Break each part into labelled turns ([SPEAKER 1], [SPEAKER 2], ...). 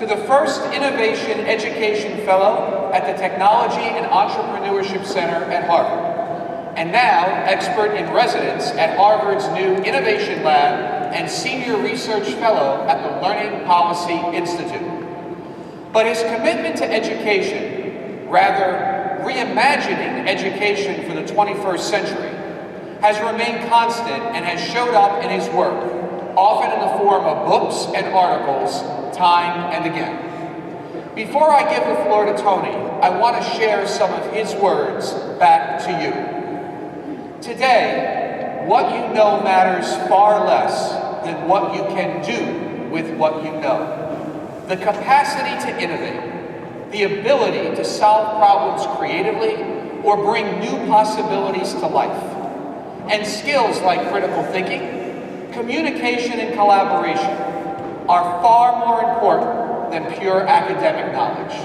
[SPEAKER 1] To the first Innovation Education Fellow at the Technology and Entrepreneurship Center at Harvard, and now expert in residence at Harvard's new Innovation Lab and Senior Research Fellow at the Learning Policy Institute. But his commitment to education, rather reimagining education for the 21st century, has remained constant and has showed up in his work, often in the form of books and articles, time and again. Before I give the floor to Tony, I want to share some of his words back to you. Today, what you know matters far less than what you can do with what you know. The capacity to innovate, the ability to solve problems creatively or bring new possibilities to life, and skills like critical thinking, communication, and collaboration are far more important than pure academic knowledge.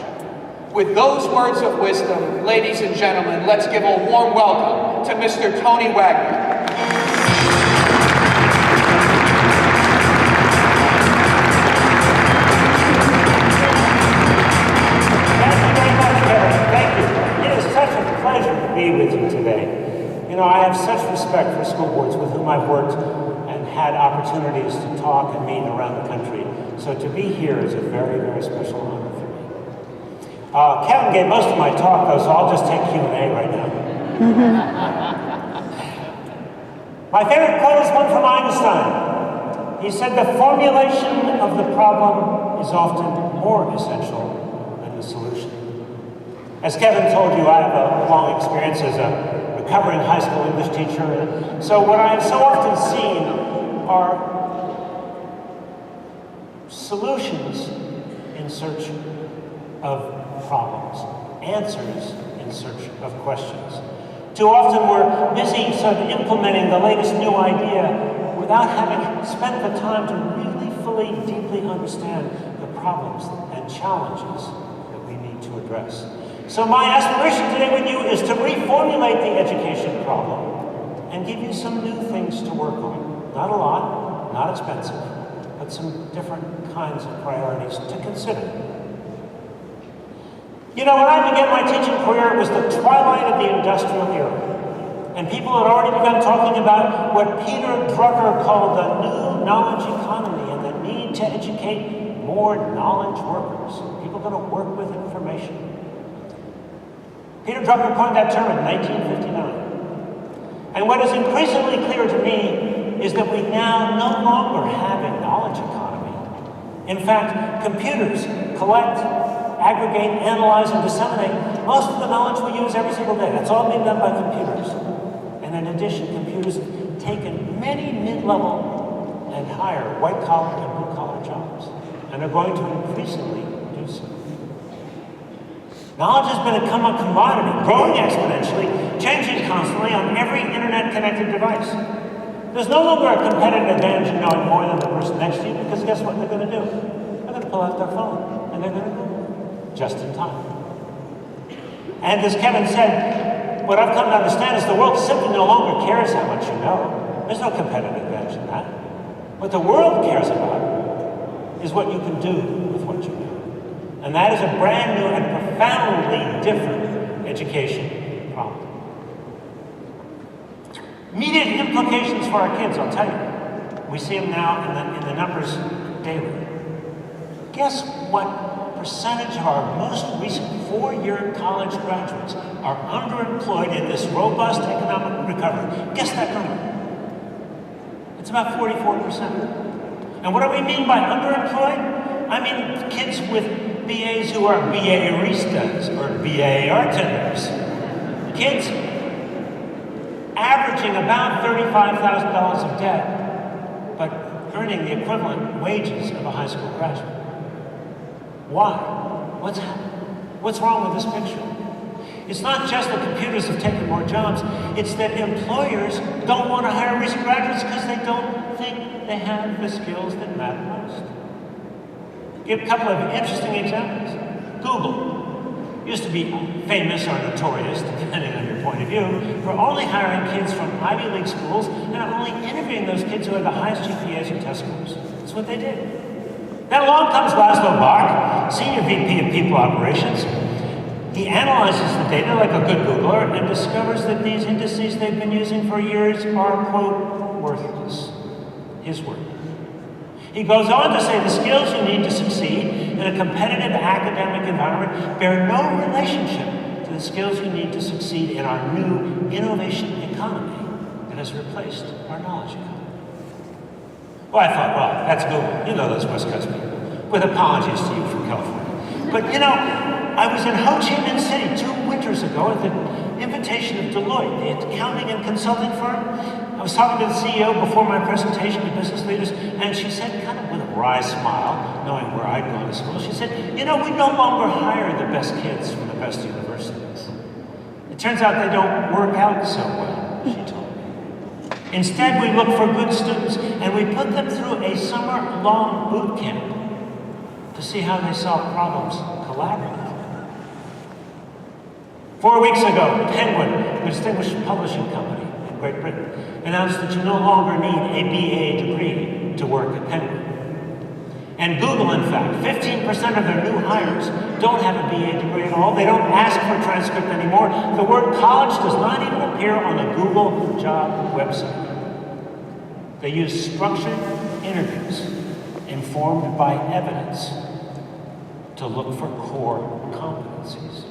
[SPEAKER 1] With those words of wisdom, ladies and gentlemen, let's give a warm welcome to Mr. Tony Wagner.
[SPEAKER 2] Thank you very much, Kevin. Thank you. It is such a pleasure to be with you today. You know, I have such respect for school boards with whom I've worked and had opportunities to talk and meet around the country. So to be here is a very, very special honor for me. Kevin gave most of my talk, though, so I'll just take Q&A right now. My favorite quote is one from Einstein. He said, "The formulation of the problem is often more essential than the solution." As Kevin told you, I have a long experience as a recovering high school English teacher. So what I have so often seen are solutions in search of problems, answers in search of questions. Too often we're busy sort of implementing the latest new idea without having spent the time to really fully, deeply understand the problems and challenges that we need to address. So my aspiration today with you is to reformulate the education problem and give you some new things to work on. Not a lot, not expensive, but some different kinds of priorities to consider. You know, when I began my teaching career, it was the twilight of the industrial era. And people had already begun talking about what Peter Drucker called the new knowledge economy and the need to educate more knowledge workers, people going to work with information. Peter Drucker coined that term in 1959. And what is increasingly clear to me is that we now no longer have a knowledge economy. In fact, computers collect, aggregate, analyze, and disseminate most of the knowledge we use every single day. That's all being done by computers. And in addition, computers have taken many mid-level and higher white-collar and blue-collar jobs, and are going to increasingly do so. Knowledge has become a commodity, growing exponentially, changing constantly on every internet-connected device. There's no longer a competitive advantage in knowing more than the person next to you, because guess what they're going to do? They're going to pull out their phone, and they're going to go just in time. And as Kevin said, what I've come to understand is the world simply no longer cares how much you know. There's no competitive advantage in that. What the world cares about is what you can do with what you know. And that is a brand new and profoundly different education problem. Immediate implications for our kids, I'll tell you. We see them now in the numbers daily. Guess what percentage of our most recent four-year college graduates are underemployed in this robust economic recovery? Guess that number. It's about 44%. And what do we mean by underemployed? I mean kids with BAs who are BA-aristas or BA bartenders. Kids averaging about $35,000 of debt, but earning the equivalent wages of a high school graduate. Why? What's happening? What's wrong with this picture? It's not just that computers have taken more jobs, it's that employers don't want to hire recent graduates because they don't think they have the skills that matter most. Give a couple of interesting examples. Google used to be famous or notorious, depending on your point of view, for only hiring kids from Ivy League schools and only interviewing those kids who had the highest GPAs and test scores. That's what they did. Then along comes Laszlo Bach, Senior VP of People Operations. He analyzes the data like a good Googler and discovers that these indices they've been using for years are, quote, worthless. His word. He goes on to say the skills you need to succeed in a competitive academic environment bear no relationship to the skills you need to succeed in our new innovation economy that has replaced our knowledge economy. Well, I thought, well, that's Google. You know those West Coast people. With apologies to you from California. But you know, I was in Ho Chi Minh City 2 winters ago at the invitation of Deloitte, the accounting and consulting firm. I was talking to the CEO before my presentation to business leaders, and she said, kind of with a wry smile, knowing where I'd gone to school, she said, you know, we no longer hire the best kids from the best universities. It turns out they don't work out so well, she told me. Instead, we look for good students, and we put them through a summer-long boot camp to see how they solve problems collaboratively. 4 weeks ago, Penguin, the distinguished publishing company in Great Britain, announced that you no longer need a BA degree to work at Penguin. And Google, in fact, 15% of their new hires don't have a BA degree at all. They don't ask for a transcript anymore. The word college does not even appear on the Google job website. They use structured interviews informed by evidence to look for core competencies.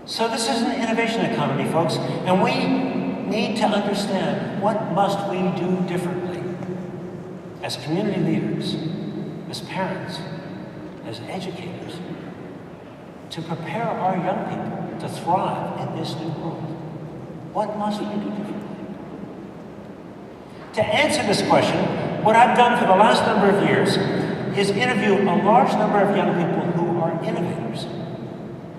[SPEAKER 2] So this is an innovation economy, folks, and we need to understand what must we do differently as community leaders, as parents, as educators, to prepare our young people to thrive in this new world. What must we do differently? To answer this question, what I've done for the last number of years is interview a large number of young people who are innovators,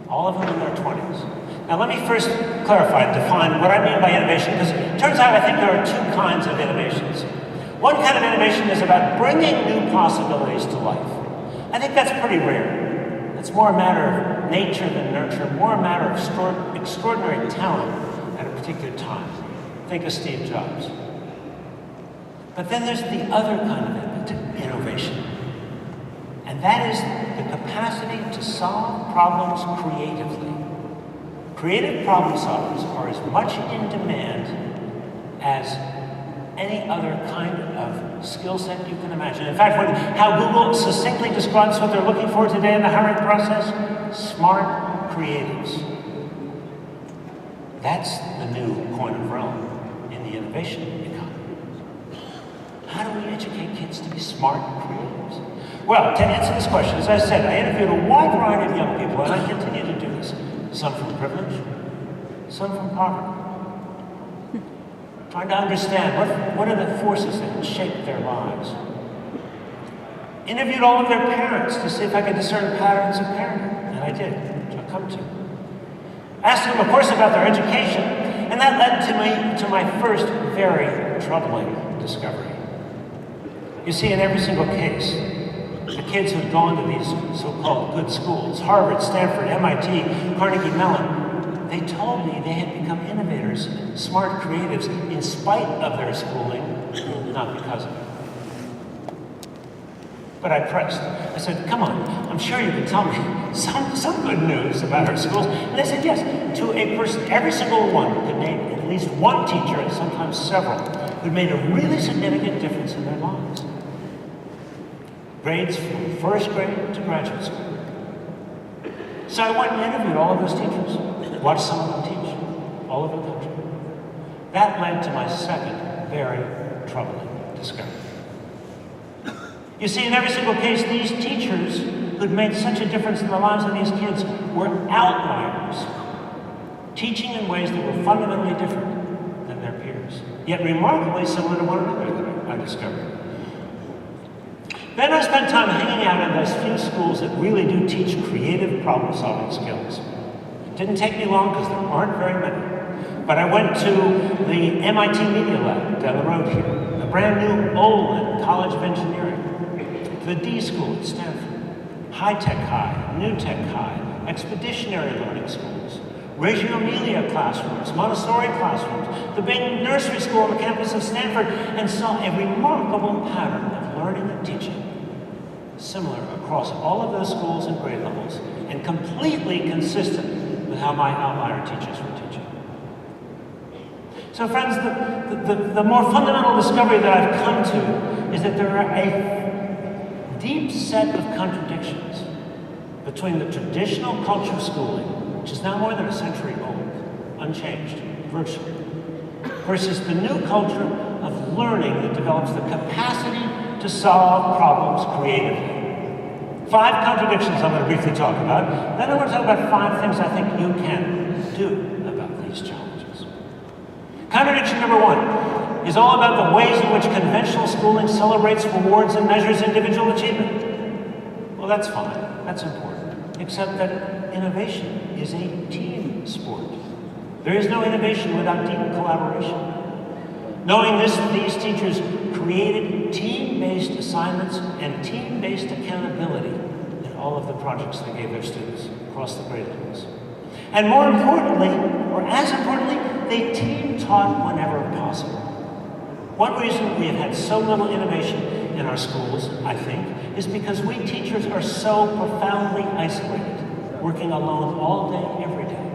[SPEAKER 2] all of them in their 20s. Now let me first clarify and define what I mean by innovation, because it turns out I think there are 2 kinds of innovations. One kind of innovation is about bringing new possibilities to life. I think that's pretty rare. It's more a matter of nature than nurture, more a matter of extraordinary talent at a particular time. Think of Steve Jobs. But then there's the other kind of innovation, and that is the capacity to solve problems creatively. Creative problem solvers are as much in demand as any other kind of skill set you can imagine. In fact, how Google succinctly describes what they're looking for today in the hiring process, smart creatives. That's the new coin of realm in the innovation economy. How do we educate kids to be smart creatives? Well, to answer this question, as I said, I interviewed a wide variety of young people, and I continue to do this. Some from privilege, some from poverty. Trying to understand what are the forces that shape their lives. Interviewed all of their parents to see if I could discern patterns of parenting, and I did, which I'll come to. Asked them, of course, about their education, and that led to my first very troubling discovery. You see, in every single case, the kids who've gone to these so-called good schools, Harvard, Stanford, MIT, Carnegie Mellon, they told me they had become innovators, smart creatives, in spite of their schooling, not because of it. But I pressed. I said, come on, I'm sure you can tell me some good news about our schools. And they said, yes, to a person, every single one could name at least one teacher, and sometimes several, who made a really significant difference in their lives. Grades from first grade to graduate school. So I went and interviewed all of those teachers, watched some of them teach all over the country. That led to my second very troubling discovery. You see, in every single case, these teachers who'd made such a difference in the lives of these kids were outliers, teaching in ways that were fundamentally different than their peers, yet remarkably similar to one another that I discovered. Then I spent time hanging out in those few schools that really do teach creative problem-solving skills. It didn't take me long because there aren't very many. But I went to the MIT Media Lab down the road here, the brand new Olin College of Engineering, the D School at Stanford, High Tech High, New Tech High, Expeditionary Learning Schools, Reggio Emilia classrooms, Montessori classrooms, the big nursery school on the campus of Stanford, and saw a remarkable pattern of learning and teaching similar across all of those schools and grade levels, and completely consistent with how my outlier teachers were teaching. So friends, the more fundamental discovery that I've come to is that there are a deep set of contradictions between the traditional culture of schooling, which is now more than a century old, unchanged, virtually, versus the new culture of learning that develops the capacity to solve problems creatively. 5 contradictions I'm going to briefly talk about. Then I want to talk about 5 things I think you can do about these challenges. Contradiction number 1 is all about the ways in which conventional schooling celebrates, rewards, and measures individual achievement. Well, that's fine. That's important. Except that innovation is a team sport. There is no innovation without deep collaboration. Knowing this, these teachers created team-based assignments and team-based accountability in all of the projects they gave their students across the grade levels. And more importantly, or as importantly, they team-taught whenever possible. One reason we have had so little innovation in our schools, I think, is because we teachers are so profoundly isolated, working alone all day, every day.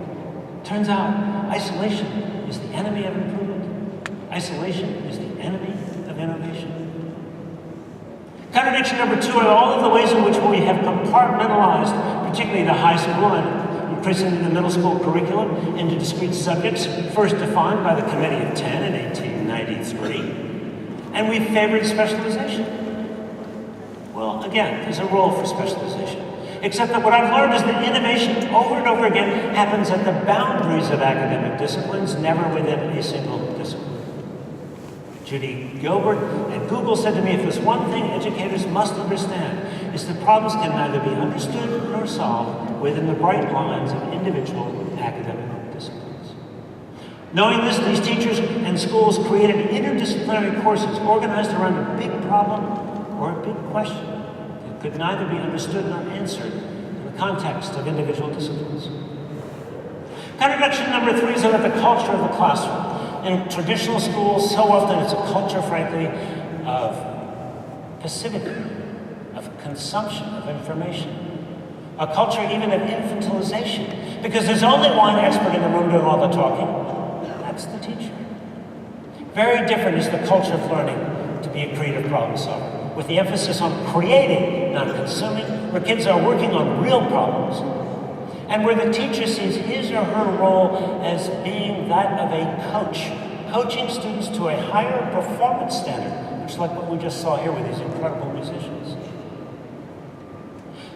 [SPEAKER 2] Turns out, isolation is the enemy of improvement. Isolation is the enemy of innovation. Contradiction number 2 are all of the ways in which we have compartmentalized, particularly the high school and increasingly the middle school curriculum, into discrete subjects, first defined by the Committee of 10 in 1893. And we favored specialization. Well, again, there's a role for specialization. Except that what I've learned is that innovation over and over again happens at the boundaries of academic disciplines, never within a single discipline. Judy Gilbert at Google said to me, if there's one thing educators must understand, is that problems can neither be understood nor solved within the bright lines of individual academic disciplines. Knowing this, these teachers and schools created interdisciplinary courses organized around a big problem or a big question that could neither be understood nor answered in the context of individual disciplines. Contradiction number 3 is about the culture of the classroom. In traditional schools, so often it's a culture, frankly, of passivity, of consumption of information, a culture even of infantilization, because there's only one expert in the room doing all the talking. That's the teacher. Very different is the culture of learning to be a creative problem solver, with the emphasis on creating, not consuming, where kids are working on real problems, and where the teacher sees his or her role as being that of a coach, coaching students to a higher performance standard, much like what we just saw here with these incredible musicians.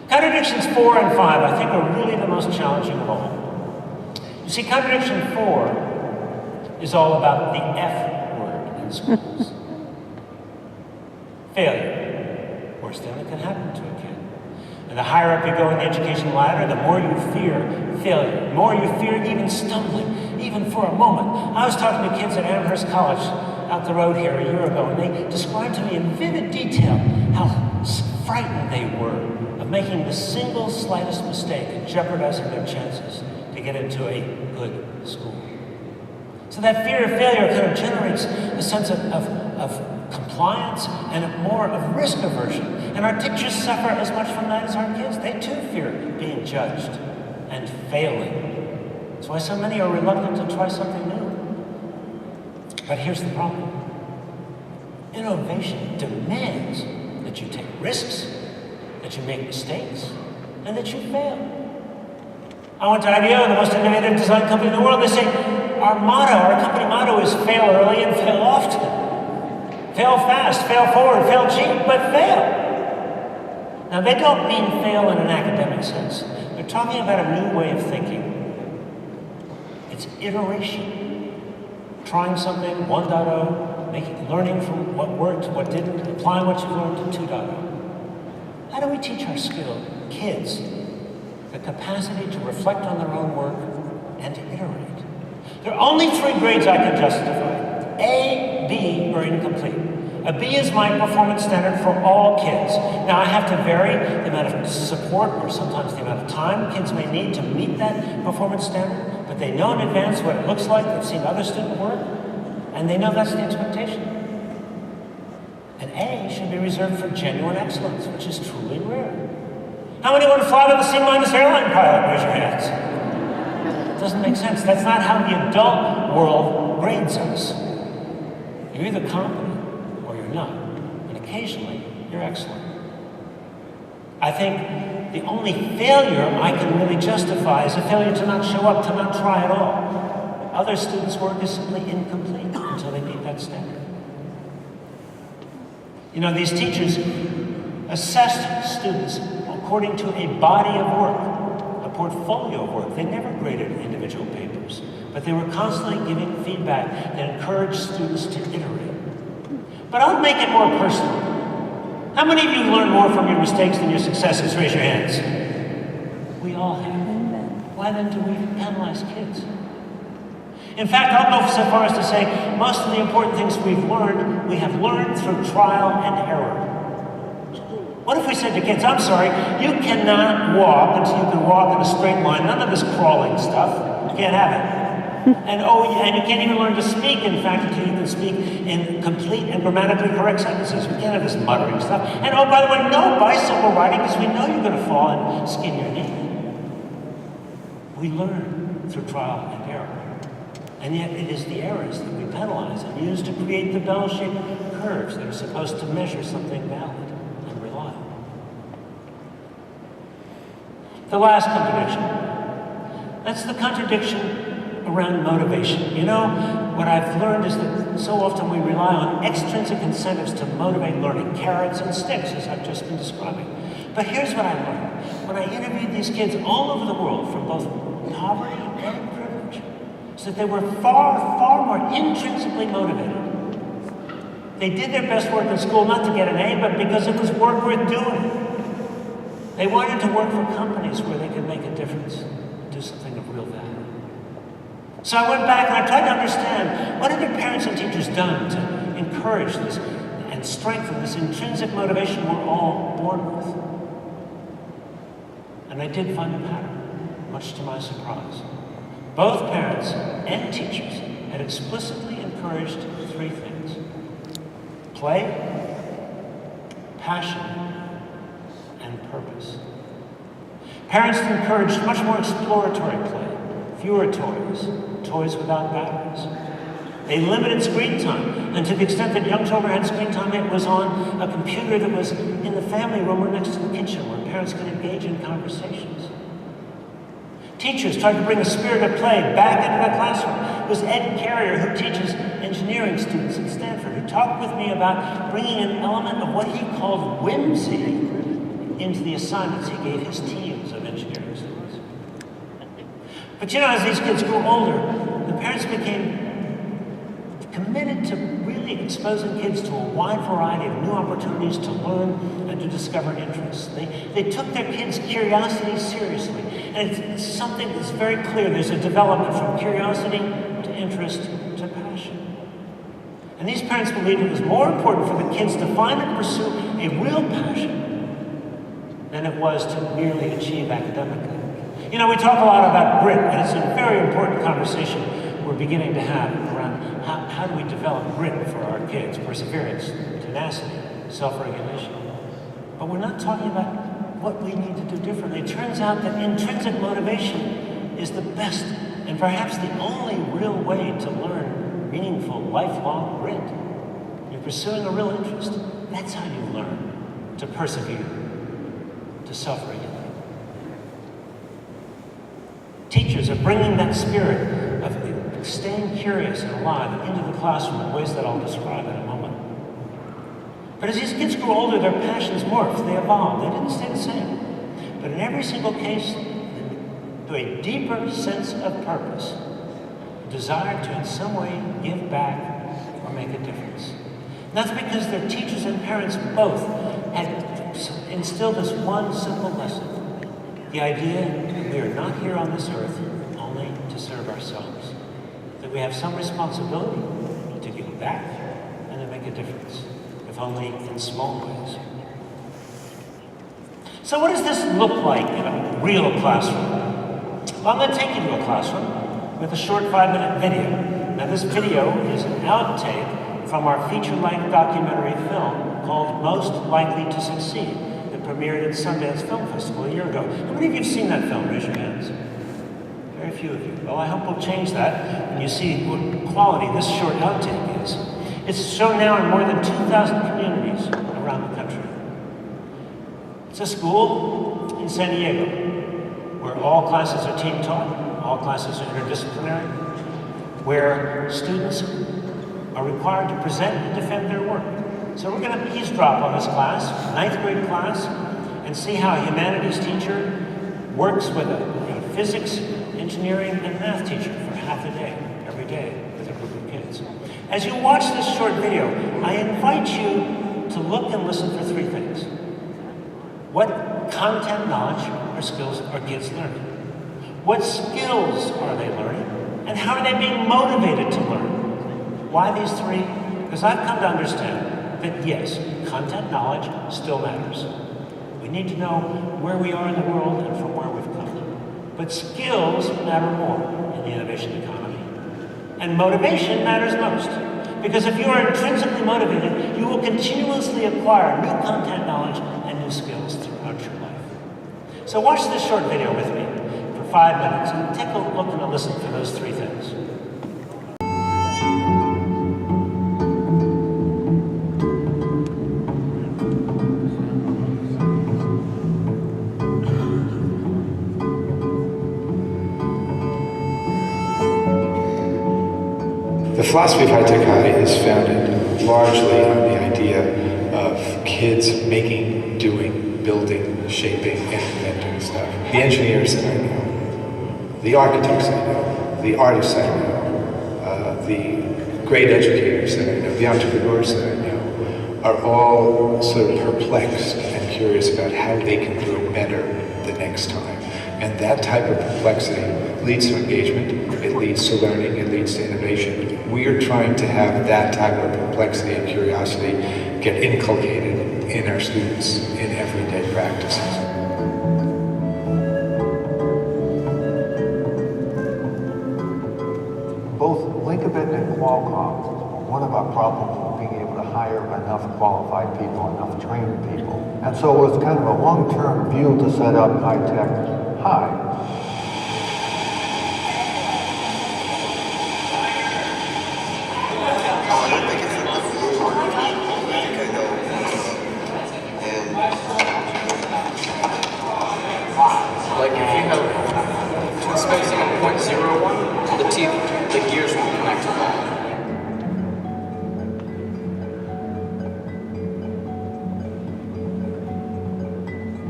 [SPEAKER 2] Contradictions 4 and 5, I think, are really the most challenging of all. You see, contradiction 4 is all about the F word in schools. Failure. Worst thing that can happen to a kid. And the higher up you go in the education ladder, the more you fear failure, the more you fear even stumbling, even for a moment. I was talking to kids at Amherst College out the road here a year ago, and they described to me in vivid detail how frightened they were of making the single slightest mistake and jeopardizing their chances to get into a good school. So that fear of failure kind of generates a sense of compliance and more of risk aversion. And our teachers suffer as much from that as our kids. They too fear being judged and failing. That's why so many are reluctant to try something new. But here's the problem. Innovation demands that you take risks, that you make mistakes, and that you fail. I went to IDEO, the most innovative design company in the world. They say, our company motto is fail early and fail often. Fail fast, fail forward, fail cheap, but fail. Now, they don't mean fail in an academic sense. They're talking about a new way of thinking. It's iteration. Trying something, 1.0, learning from what worked, what didn't, applying what you've learned to 2.0. How do we teach our skilled kids the capacity to reflect on their own work and to iterate? There are only 3 grades I can justify. A, B, or incomplete. A B is my performance standard for all kids. Now, I have to vary the amount of support or sometimes the amount of time kids may need to meet that performance standard, but they know in advance what it looks like. They've seen other student work, and they know that's the expectation. An A should should be reserved for genuine excellence, which is truly rare. How many want to fly with a C- airline pilot? Raise your hands. It doesn't make sense. That's not how the adult world grades us. You're either competent or you're not. And occasionally, you're excellent. I think the only failure I can really justify is a failure to not show up, to not try at all. Other students' work is simply incomplete until they meet that standard. You know, these teachers assessed students according to a body of work, a portfolio of work. They never graded individual papers, but they were constantly giving feedback that encouraged students to iterate. But I'll make it more personal. How many of you learn more from your mistakes than your successes? Raise your hands. We all have. Why then do we penalize kids? In fact, I'll go so far as to say most of the important things we have learned through trial and error. What if we said to kids, I'm sorry, you cannot walk until you can walk in a straight line, none of this crawling stuff, you can't have it. And you can't even learn to speak, in fact, until you can speak in complete and grammatically correct sentences. We can't have this muttering stuff. And oh, by the way, no bicycle riding, because we know you're going to fall and skin your knee. We learn through trial and error. And yet it is the errors that we penalize and use to create the bell-shaped curves that are supposed to measure something valid and reliable. The last contradiction. That's the contradiction around motivation. You know, what I've learned is that so often we rely on extrinsic incentives to motivate learning, carrots and sticks, as I've just been describing. But here's what I learned. When I interviewed these kids all over the world, from both poverty and privilege, is that they were far, far more intrinsically motivated. They did their best work in school not to get an A, but because it was work worth doing. They wanted to work for companies where they could make a difference, do something of real value. So I went back and I tried to understand, what had their parents and teachers done to encourage this and strengthen this intrinsic motivation we're all born with? And I did find a pattern, much to my surprise. Both parents and teachers had explicitly encouraged three things: play, passion, and purpose. Parents encouraged much more exploratory play, fewer toys, toys without batteries. They limited screen time, and to the extent that young children had screen time, it was on a computer that was in the family room or next to the kitchen where parents could engage in conversations. Teachers tried to bring a spirit of play back into the classroom. It was Ed Carrier, who teaches engineering students at Stanford, who talked with me about bringing an element of what he called whimsy into the assignments he gave his teams of engineering students. But you know, as these kids grew older, the parents became committed to really exposing kids to a wide variety of new opportunities to learn and to discover interests. They took their kids' curiosity seriously. And it's something that's very clear. There's a development from curiosity to interest to passion. And these parents believed it was more important for the kids to find and pursue a real passion than it was to merely achieve academically. You know, we talk a lot about grit, and it's a very important conversation we're beginning to have around how do we develop grit for our kids, perseverance, tenacity, self-regulation. But we're not talking about what we need to do differently. It turns out that intrinsic motivation is the best and perhaps the only real way to learn meaningful, lifelong grit. You're pursuing a real interest. That's how you learn to persevere, to self-regulate. Teachers are bringing that spirit of staying curious and alive into the classroom in ways that I'll describe in a moment. But as these kids grew older, their passions morphed, they evolved, they didn't stay the same. But in every single case, to a deeper sense of purpose, a desire to in some way give back or make a difference. And that's because their teachers and parents both had instilled this one simple lesson: the idea that we are not here on this earth only to serve ourselves, that we have some responsibility to give back and to make a difference, if only in small ways. So what does this look like in a real classroom? Well, I'm going to take you to a classroom with a short 5-minute video. Now, this video is an outtake from our feature-length documentary film called Most Likely to Succeed that premiered at Sundance Film Festival a year ago. How many of you have seen that film? Raise your hands. Very few of you. Well, I hope we'll change that and you see what quality this short outtake is. It's shown now in more than 2,000 communities around the country. It's a school in San Diego where all classes are team taught, all classes are interdisciplinary, where students are required to present and defend their work. So we're going to eavesdrop on this class, 9th grade class, and see how a humanities teacher works with a physics, engineering, and math teacher for half a day, every day, with a group of kids. As you watch this short video, I invite you to look and listen for 3 things. What content knowledge or skills are kids learning? What skills are they learning? And how are they being motivated to learn? Why these 3? Because I've come to understand that yes, content knowledge still matters. We need to know where we are in the world and from where we've come. But skills matter more in the innovation economy. And motivation matters most. Because if you are intrinsically motivated, you will continuously acquire new content knowledge and new skills throughout your life. So watch this short video with me for 5 minutes and take a look and a listen for those 3 things.
[SPEAKER 3] The philosophy of high-tech high is founded largely on the idea of kids making, doing, building, shaping, and inventing stuff. The engineers that I know, the architects I know, the artists I know, the great educators that I know, the entrepreneurs that I know, are all sort of perplexed and curious about how they can do it better the next time. And that type of perplexity leads to engagement, it leads to learning, it leads to innovation. We are trying to have that type of perplexity and curiosity get inculcated in our students in everyday practices.
[SPEAKER 4] Both Linkabit and Qualcomm, one of our problems was being able to hire enough qualified people, enough trained people. And so it was kind of a long-term view to set up high-tech high.
[SPEAKER 5] Like if you have twin spacing at 0.01, the gears will connect to that.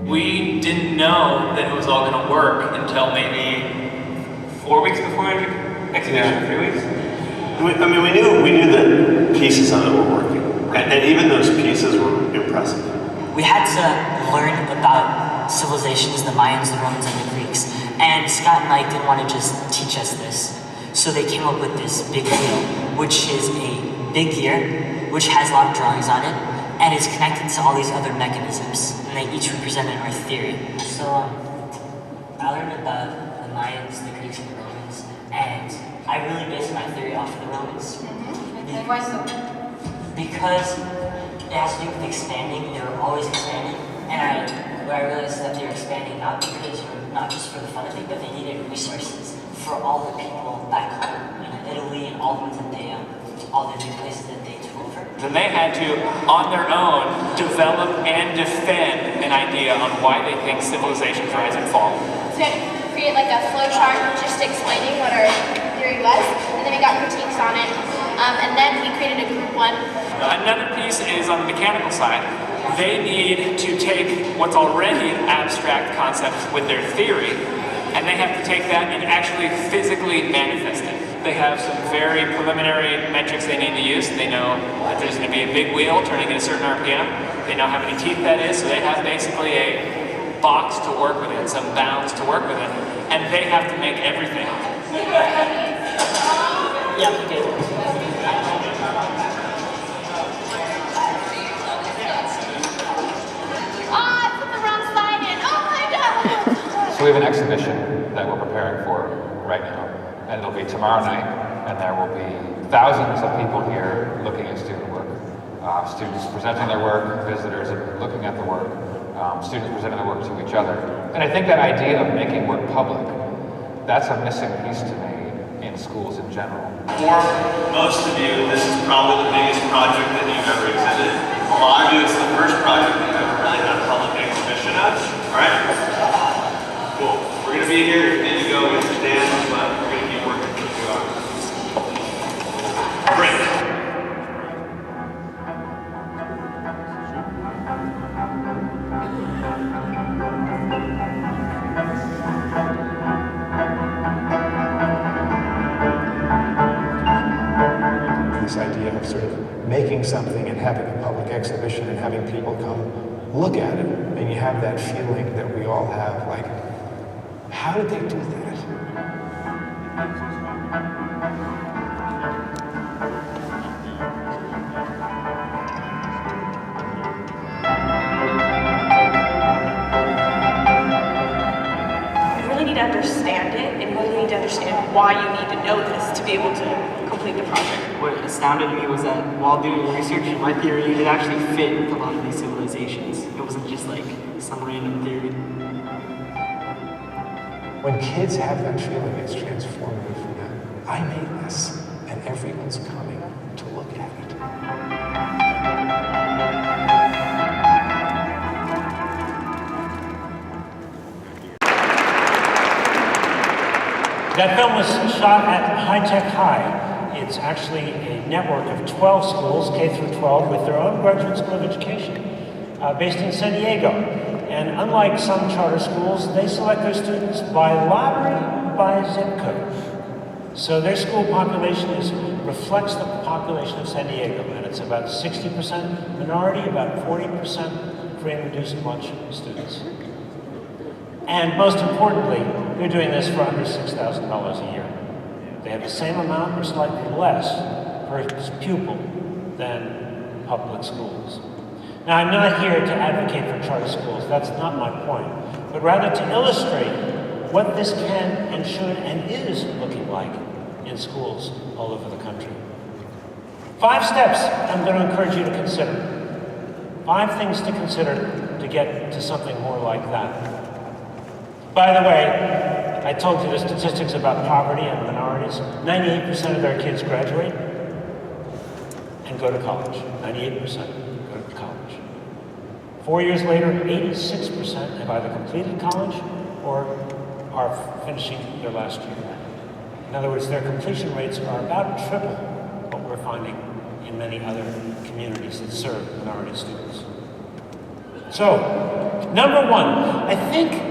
[SPEAKER 6] We didn't know that it was all going to work until maybe 4 weeks before exhibition, 3 weeks.
[SPEAKER 7] We knew that pieces of it were working, and even those pieces were impressive.
[SPEAKER 8] We had to learn about civilizations, the Mayans, the Romans, and the Greeks. And Scott and I didn't want to just teach us this. So they came up with this big wheel, which is a big gear, which has a lot of drawings on it, and it's connected to all these other mechanisms, and they each represented our theory. So I learned about the Mayans, the Greeks, and the Romans, and I really based my theory off of the Romans.
[SPEAKER 9] And why so?
[SPEAKER 8] Because it has to do with expanding. They were always expanding, and I realized that they were expanding not just for the fun of it, but they needed resources for all the people back home in Italy and all the ones that all the new places that they took over.
[SPEAKER 6] Then they had to, on their own, develop and defend an idea on why they think civilizations rise and fall.
[SPEAKER 9] So we had to create like a flow chart just explaining what our theory was, and then we got critiques on it, and then we created a group one.
[SPEAKER 6] Another piece is on the mechanical side. They need to take what's already an abstract concept with their theory, and they have to take that and actually physically manifest it. They have some very preliminary metrics they need to use. They know that there's going to be a big wheel turning at a certain RPM. They know how many teeth that is, so they have basically a box to work with it, some bounds to work with it, and they have to make everything.
[SPEAKER 8] Yeah, we did.
[SPEAKER 10] So we have an exhibition that we're preparing for right now, and it'll be tomorrow night, and there will be thousands of people here looking at student work. students presenting their work, visitors looking at the work, students presenting their work to each other. And I think that idea of making work public, that's a missing piece to me in schools in general.
[SPEAKER 7] For most of you, this is probably the biggest project that you've ever exhibited. A lot of you, it's the first project that you've ever really had a public exhibition of. All right? Cool. We're going to be here. If you need to go, we understand, but we're going to keep working. Break.
[SPEAKER 3] This idea of sort of making something and having a public exhibition and having people come look at it, and you have that feeling that we all have, like, how did they do that?
[SPEAKER 11] You really need to understand it, and you really need to understand why you need to know this to be able to complete the project.
[SPEAKER 5] What astounded me was that while doing research, my theory, it actually fit with a lot of these civilizations. It wasn't just like some random theory.
[SPEAKER 3] When kids have that feeling, it's transformative for them. I made this, and everyone's coming to look at it.
[SPEAKER 2] That film was shot at High Tech High. It's actually a network of 12 schools, K through 12, with their own graduate school of education, based in San Diego. And unlike some charter schools, they select their students by lottery, by zip code. So their school population reflects the population of San Diego, and it's about 60% minority, about 40% free and reduced lunch students. And most importantly, they're doing this for under $6,000 a year. They have the same amount or slightly less per pupil than public schools. Now, I'm not here to advocate for charter schools. That's not my point. But rather to illustrate what this can and should and is looking like in schools all over the country. 5 steps I'm going to encourage you to consider. 5 things to consider to get to something more like that. By the way, I told you the statistics about poverty and minorities. 98% of their kids graduate and go to college. 98% go to college. 4 years later, 86% have either completed college or are finishing their last year. In other words, their completion rates are about triple what we're finding in many other communities that serve minority students. So, number 1, I think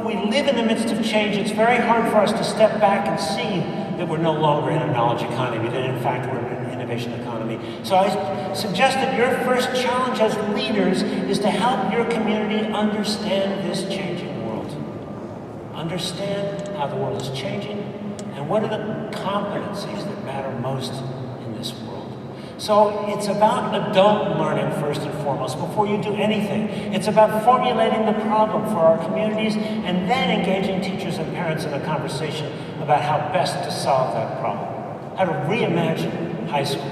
[SPEAKER 2] we live in the midst of change. It's very hard for us to step back and see that we're no longer in a knowledge economy, that in fact we're in an innovation economy. So I suggest that your first challenge as leaders is to help your community understand this changing world. Understand how the world is changing and what are the competencies that matter most in this world. So it's about adult learning first and foremost before you do anything. It's about formulating the problem for our communities and then engaging teachers and parents in a conversation about how best to solve that problem, how to reimagine high school.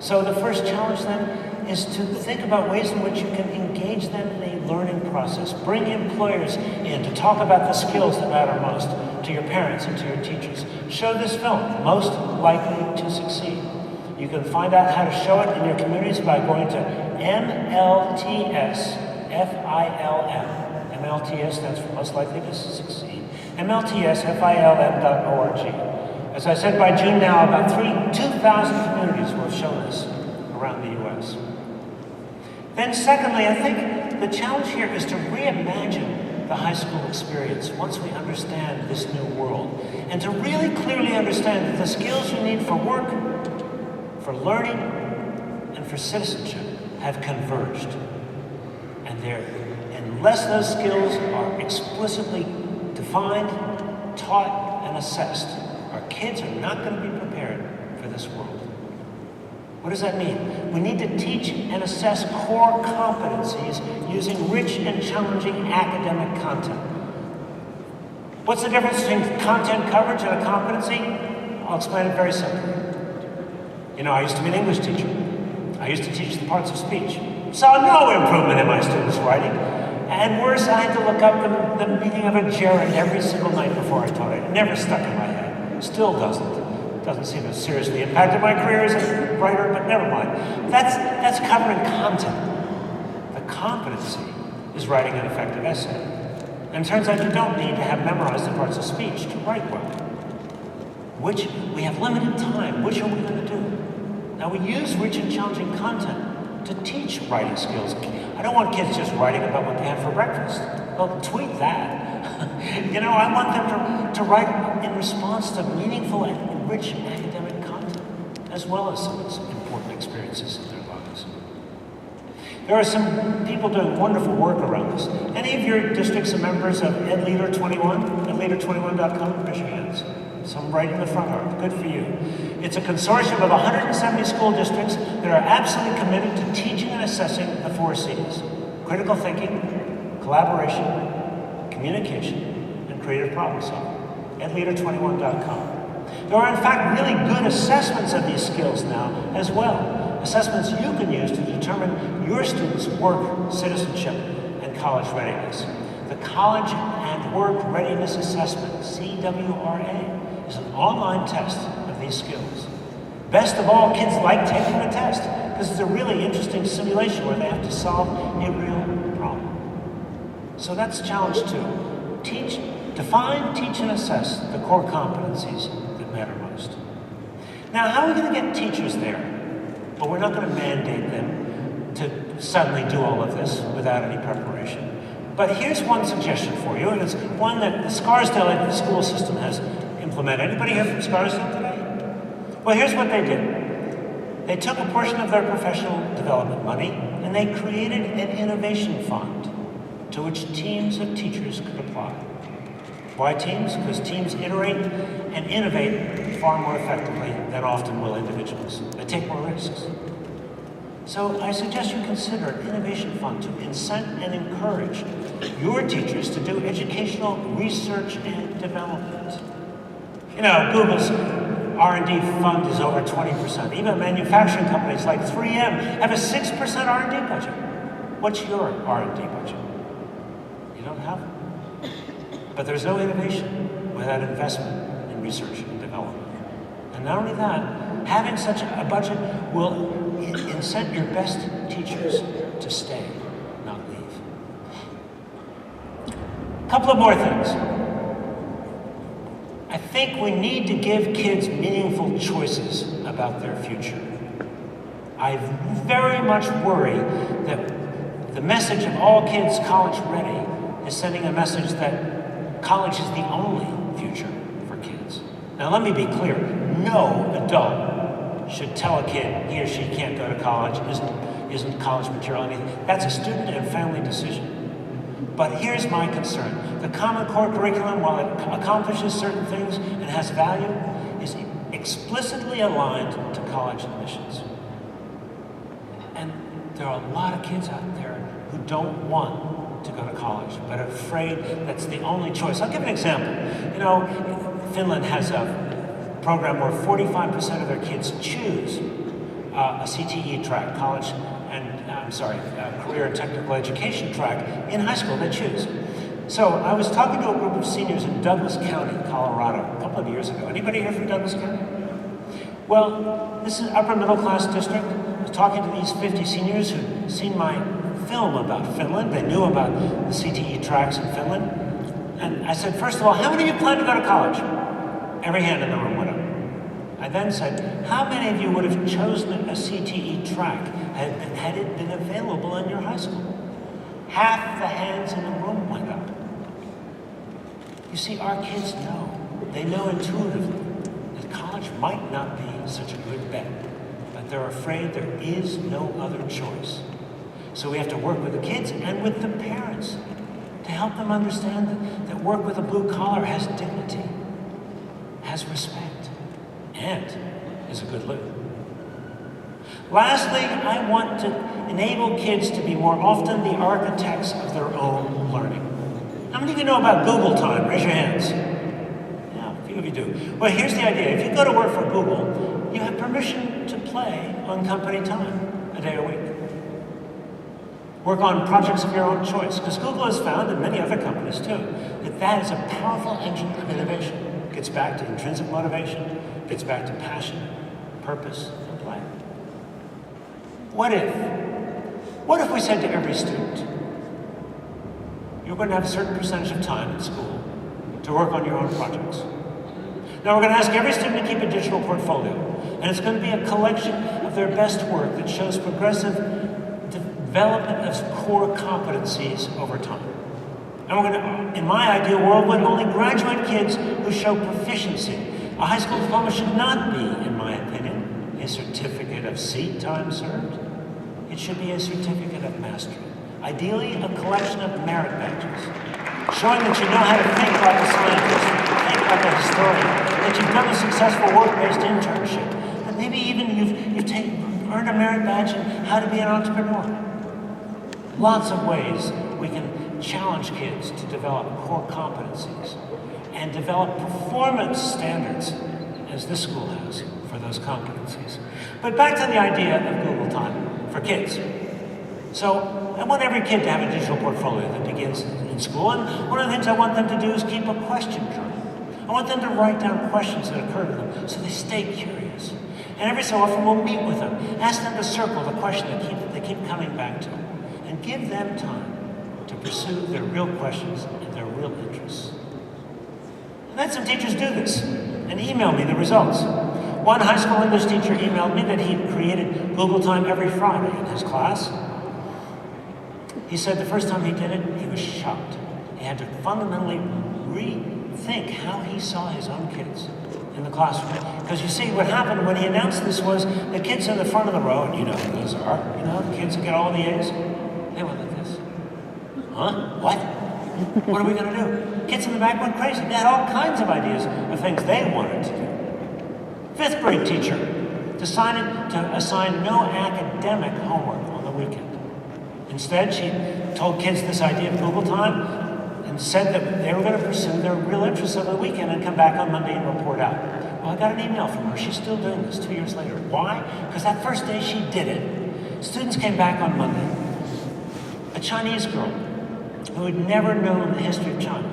[SPEAKER 2] So the first challenge then is to think about ways in which you can engage them in a learning process. Bring employers in to talk about the skills that matter most to your parents and to your teachers. Show this film, Most Likely to Succeed. You can find out how to show it in your communities by going to MLTS, FILM. MLTS stands for Most Likely to Succeed. MLTSFILM.org. As I said, by June now, about 2,000 communities will have shown this around the U.S. Then secondly, I think the challenge here is to reimagine the high school experience once we understand this new world, and to really clearly understand that the skills you need for work, for learning, and for citizenship have converged. And unless those skills are explicitly defined, taught, and assessed, our kids are not going to be prepared for this world. What does that mean? We need to teach and assess core competencies using rich and challenging academic content. What's the difference between content coverage and a competency? I'll explain it very simply. I used to be an English teacher. I I used to teach the parts of speech. Saw no improvement in my students' writing. And worse, I had to look up the meaning of a gerund every single night before I taught it. It never stuck in my head. Still doesn't. Doesn't seem to have seriously impacted my career as a writer, but never mind. That's covering content. The competency is writing an effective essay. And it turns out you don't need to have memorized the parts of speech to write well. Which, we have limited time. Which are we going to do? Now, we use rich and challenging content to teach writing skills. I don't want kids just writing about what they had for breakfast. Well, tweet that. I want them to write in response to meaningful and rich academic content, as well as some important experiences in their lives. There are some people doing wonderful work around this. Any of your districts are members of EdLeader21? EdLeader21.com? Raise your hands. Some right in the front are. Good for you. It's a consortium of 170 school districts that are absolutely committed to teaching and assessing the 4 C's: critical thinking, collaboration, communication, and creative problem solving. EdLeader21.com. There are, in fact, really good assessments of these skills now as well. Assessments you can use to determine your students' work, citizenship, and college readiness. The College and Work Readiness Assessment, CWRA, is an online test of these skills. Best of all, kids like taking the test because it's a really interesting simulation where they have to solve a real problem. So that's challenge 2. Define, teach, and assess the core competencies that matter most. Now, how are we going to get teachers there? Well, we're not going to mandate them to suddenly do all of this without any preparation. But here's one suggestion for you, and it's one that the Scarsdale school system has implemented. Anybody here from Scarsdale today? Well, here's what they did. They took a portion of their professional development money and they created an innovation fund to which teams of teachers could apply. Why teams? Because teams iterate and innovate far more effectively than often will individuals. They take more risks. So I suggest you consider an innovation fund to incent and encourage your teachers to do educational research and development. Google's R&D fund is over 20%. Even manufacturing companies like 3M have a 6% R&D budget. What's your R&D budget? You don't have it. But there's no innovation without investment in research and development. And not only that, having such a budget will incent your best teachers to stay, not leave. A couple of more things. I think we need to give kids meaningful choices about their future. I very much worry that the message of all kids college ready is sending a message that college is the only future for kids. Now let me be clear, no adult should tell a kid he or she can't go to college, isn't college material, anything. That's a student and family decision. But here's my concern. The Common Core curriculum, while it accomplishes certain things and has value, is explicitly aligned to college admissions. And there are a lot of kids out there who don't want to go to college, but are afraid that's the only choice. I'll give an example. Finland has a program where 45% of their kids choose a CTE track, career and technical education track in high school. They choose. So I was talking to a group of seniors in Douglas County, Colorado, a couple of years ago. Anybody here from Douglas County? Well, this is an upper middle class district. I was talking to these 50 seniors who'd seen my film about Finland. They knew about the CTE tracks in Finland. And I said, first of all, how many of you plan to go to college? Every hand in the room went up. I then said, how many of you would have chosen a CTE track had it been available in your high school? Half the hands in the room went up. You see, our kids know. They know intuitively that college might not be such a good bet, but they're afraid there is no other choice. So we have to work with the kids and with the parents to help them understand that work with a blue collar has dignity, has respect, and is a good living. Lastly, I want to enable kids to be more often the architects of their own learning. How many of you know about Google time? Raise your hands. Yeah, a few of you do. Well, here's the idea. If you go to work for Google, you have permission to play on company time. day a week. Work on projects of your own choice, because Google has found, and many other companies too, that that is a powerful engine of innovation. It gets back to intrinsic motivation, gets back to passion, purpose, and play. What if we said to every student, you're going to have a certain percentage of time in school to work on your own projects. Now we're going to ask every student to keep a digital portfolio, and it's going to be a collection of their best work that shows progressive development of core competencies over time. And we're going to, in my ideal world, would only graduate kids who show proficiency. A high school diploma should not be, in my opinion, a certificate of seat time served. It should be a certificate of mastery. Ideally, a collection of merit badges, showing that you know how to think like a scientist, think like a historian, that you've done a successful work-based internship, that maybe even you've earned a merit badge in how to be an entrepreneur. Lots of ways we can challenge kids to develop core competencies and develop performance standards, as this school has, for those competencies. But back to the idea of Google Time for kids. So I want every kid to have a digital portfolio that begins in school, and one of the things I want them to do is keep a question journal. I want them to write down questions that occur to them so they stay curious. And every so often we'll meet with them, ask them to circle the question that they keep coming back to, and give them time to pursue their real questions and their real interests. And then some teachers do this and email me the results. One high school English teacher emailed me that he created Google Time every Friday in his class. He said the first time he did it, he was shocked. He had to fundamentally rethink how he saw his own kids in the classroom. Because you see, what happened when he announced this was the kids in the front of the row, and you know who these are, the kids who get all the A's, they went like this. Huh? What? What are we going to do? Kids in the back went crazy. They had all kinds of ideas of things they wanted to do. Fifth grade teacher decided to assign no academic homework on the weekend. Instead, she told kids this idea of Google Time and said that they were going to pursue their real interests over the weekend and come back on Monday and report out. Well, I got an email from her. She's still doing this 2 years later. Why? Because that first day she did it, students came back on Monday. A Chinese girl who had never known the history of China,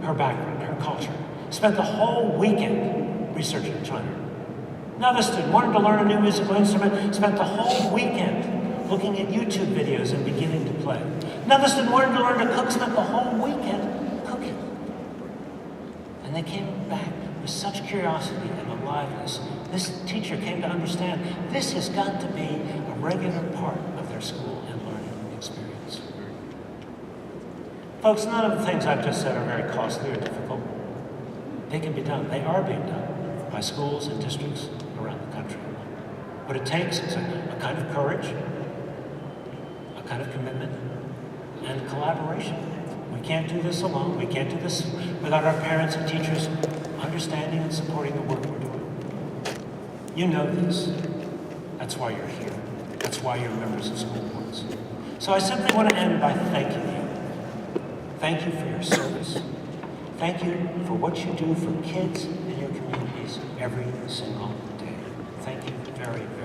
[SPEAKER 2] her background, her culture, spent the whole weekend researching China. Another student wanted to learn a new musical instrument, spent the whole weekend looking at YouTube videos and beginning to play. Another student wanted to learn to cook, spent the whole weekend cooking. And they came back with such curiosity and aliveness. This teacher came to understand this has got to be a regular part of their school and learning experience. Folks, none of the things I've just said are very costly or difficult. They can be done. They are being done by schools and districts around the country. What it takes is a kind of courage, a kind of commitment, and collaboration. We can't do this alone. We can't do this without our parents and teachers understanding and supporting the work we're doing. You know this. That's why you're here. That's why you're members of school boards. So I simply want to end by thanking you. Thank you for your service. Thank you for what you do for kids in your communities every single day. Thank you very, very much.